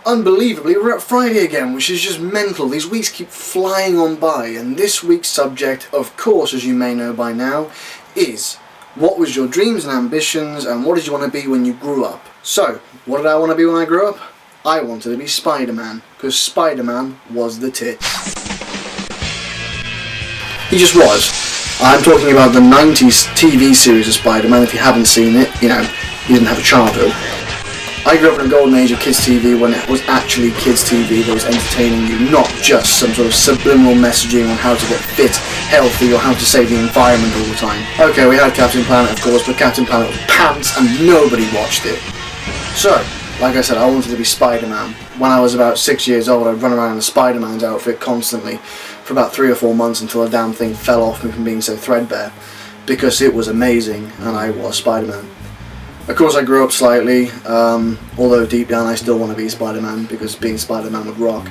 Unbelievably, we're at Friday again, which is just mental. These weeks keep flying on by, and this week's subject, of course, as you may know by now, is what was your dreams and ambitions, and what did you want to be when you grew up? So, what did I want to be when I grew up? I wanted to be Spider-Man, because Spider-Man was the tits. He just was. I'm talking about the 90s TV series of Spider-Man. If you haven't seen it, you know, you didn't have a childhood. I grew up in a golden age of kids TV when it was actually kids TV that was entertaining you, not just some sort of subliminal messaging on how to get fit, healthy, or how to save the environment all the time. Okay, we had Captain Planet, of course, but Captain Planet was pants and nobody watched it. So, like I said, I wanted to be Spider-Man. When I was about 6 years old, I'd run around in a Spider-Man's outfit constantly for about 3 or 4 months until the damn thing fell off me from being so threadbare, because it was amazing and I was Spider-Man. Of course I grew up slightly, although deep down I still want to be Spider-Man because being Spider-Man would rock.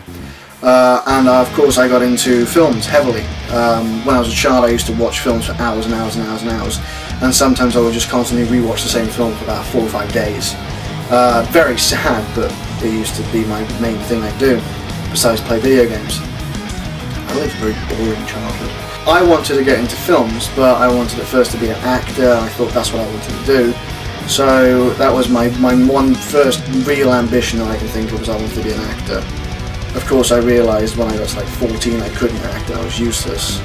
And of course I got into films heavily. When I was a child I used to watch films for hours and hours and hours and hours, and sometimes I would just constantly rewatch the same film for about 4 or 5 days. Very sad, but it used to be my main thing I do, besides play video games. I lived a very boring childhood. I wanted to get into films, but I wanted at first to be an actor. I thought that's what I wanted to do. So that was my one first real ambition that I can think of, was I wanted to be an actor. Of course I realised when I got to like 14 I couldn't act and I was useless.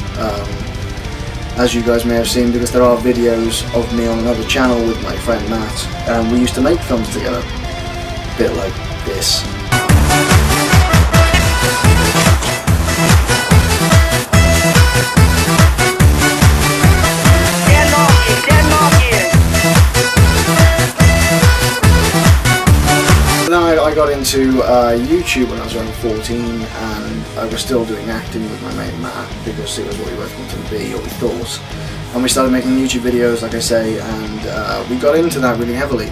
As you guys may have seen, because there are videos of me on another channel with my friend Matt, and we used to make films together. A bit like this. Then I got into YouTube when I was around 14, and I was still doing acting with my mate Matt because it was what we both wanted to be, or we thought. And we started making YouTube videos, like I say, and we got into that really heavily.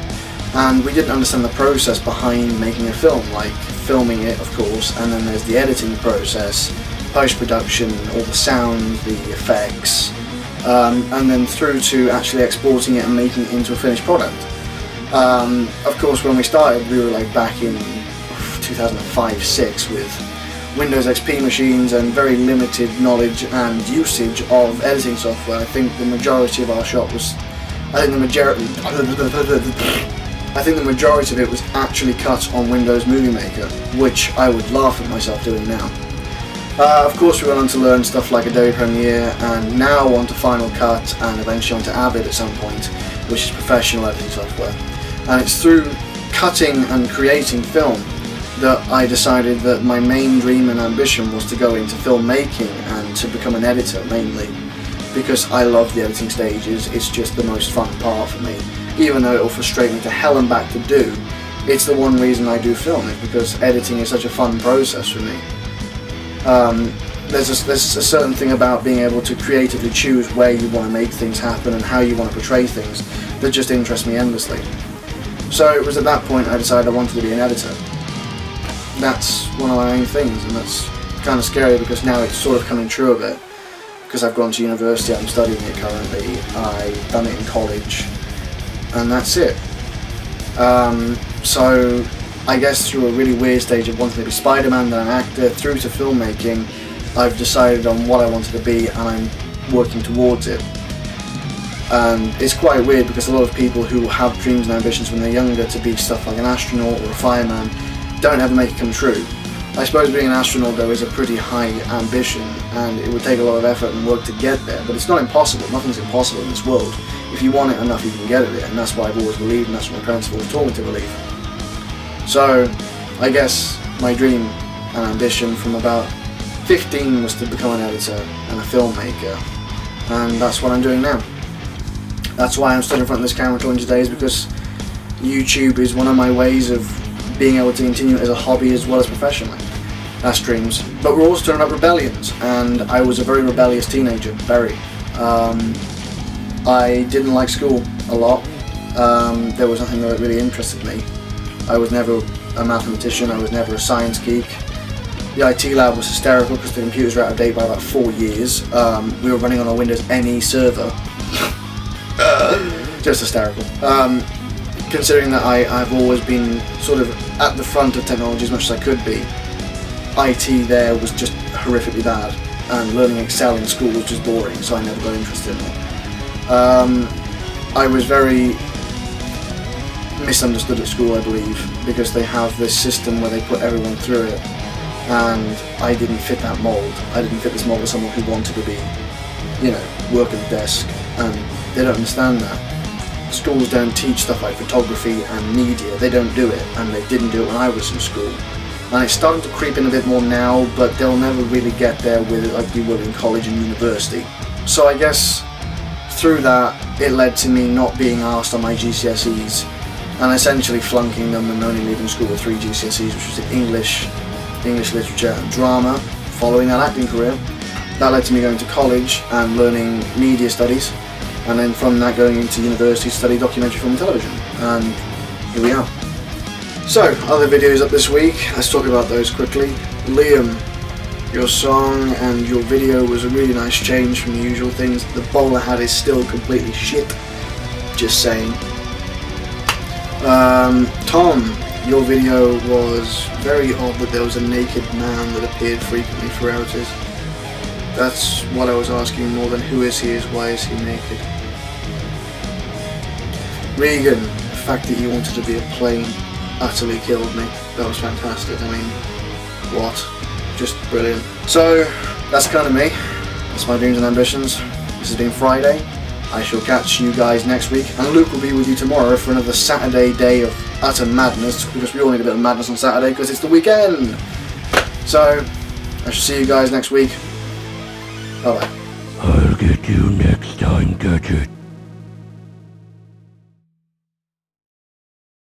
And we didn't understand the process behind making a film, like filming it, of course, and then there's the editing process, post-production, all the sound, the effects, and then through to actually exporting it and making it into a finished product. Of course, when we started, we were like back in 2005-06 with Windows XP machines and very limited knowledge and usage of editing software. I think the majority of our shop was, I think the majority of it was actually cut on Windows Movie Maker, which I would laugh at myself doing now. Of course, we went on to learn stuff like Adobe Premiere, and now onto Final Cut, and eventually onto Avid at some point, which is professional editing software. And it's through cutting and creating film that I decided that my main dream and ambition was to go into filmmaking and to become an editor mainly, because I love the editing stages. It's just the most fun part for me. Even though it will frustrate me to hell and back to do, it's the one reason I do film, is because editing is such a fun process for me. There's a certain thing about being able to creatively choose where you want to make things happen and how you want to portray things that just interests me endlessly. So it was at that point I decided I wanted to be an editor. That's one of my main things, and that's kind of scary because now it's sort of coming true a bit. Because I've gone to university, I'm studying it currently, I've done it in college, and that's it. So I guess through a really weird stage of wanting to be Spider-Man, then an actor, through to filmmaking, I've decided on what I wanted to be and I'm working towards it. And it's quite weird because a lot of people who have dreams and ambitions when they're younger to be stuff like an astronaut or a fireman don't ever make it come true. I suppose being an astronaut though is a pretty high ambition, and it would take a lot of effort and work to get there, but it's not impossible. Nothing's impossible in this world. If you want it enough you can get it, and that's what I've always believed, and that's what my parents have always taught me to believe. So I guess my dream and ambition from about 15 was to become an editor and a filmmaker, and that's what I'm doing now. That's why I'm stood in front of this camera talking today, is because YouTube is one of my ways of being able to continue it as a hobby as well as professionally. That's dreams. But we're also turning up rebellions, and I was a very rebellious teenager, very. I didn't like school a lot. There was nothing that really interested me. I was never a mathematician, I was never a science geek. The IT lab was hysterical because the computers were out of date by about 4 years. We were running on a Windows NE server. Just hysterical. considering that I've always been sort of at the front of technology as much as I could be, IT there was just horrifically bad, and learning Excel in school was just boring, so I never got interested in it. I was very misunderstood at school, I believe, because they have this system where they put everyone through it, and I didn't fit that mould. I didn't fit this mould of someone who wanted to be, you know, work at the desk, and they don't understand that. Schools don't teach stuff like photography and media. They don't do it, and they didn't do it when I was in school. And it's starting to creep in a bit more now, but they'll never really get there with it like we will in college and university. So I guess through that, it led to me not being asked on my GCSEs, and essentially flunking them and only leaving school with 3 GCSEs, which was in English literature and drama, following that acting career. That led to me going to college and learning media studies, and then from that going into university to study documentary film and television, and here we are. So, other videos up this week, let's talk about those quickly. Liam, your song and your video was a really nice change from the usual things. The bowler hat is still completely shit, just saying. Tom, your video was very odd that there was a naked man that appeared frequently for outers. That's what I was asking more than who is he, is why is he naked. Regan, the fact that you wanted to be a plane utterly killed me. That was fantastic. I mean, what? Just brilliant. So, that's kind of me. That's my dreams and ambitions. This has been Friday. I shall catch you guys next week, and Luke will be with you tomorrow for another Saturday day of utter madness, because we all need a bit of madness on Saturday because it's the weekend. So, I shall see you guys next week. Bye bye. I'll get you next time, Gadget.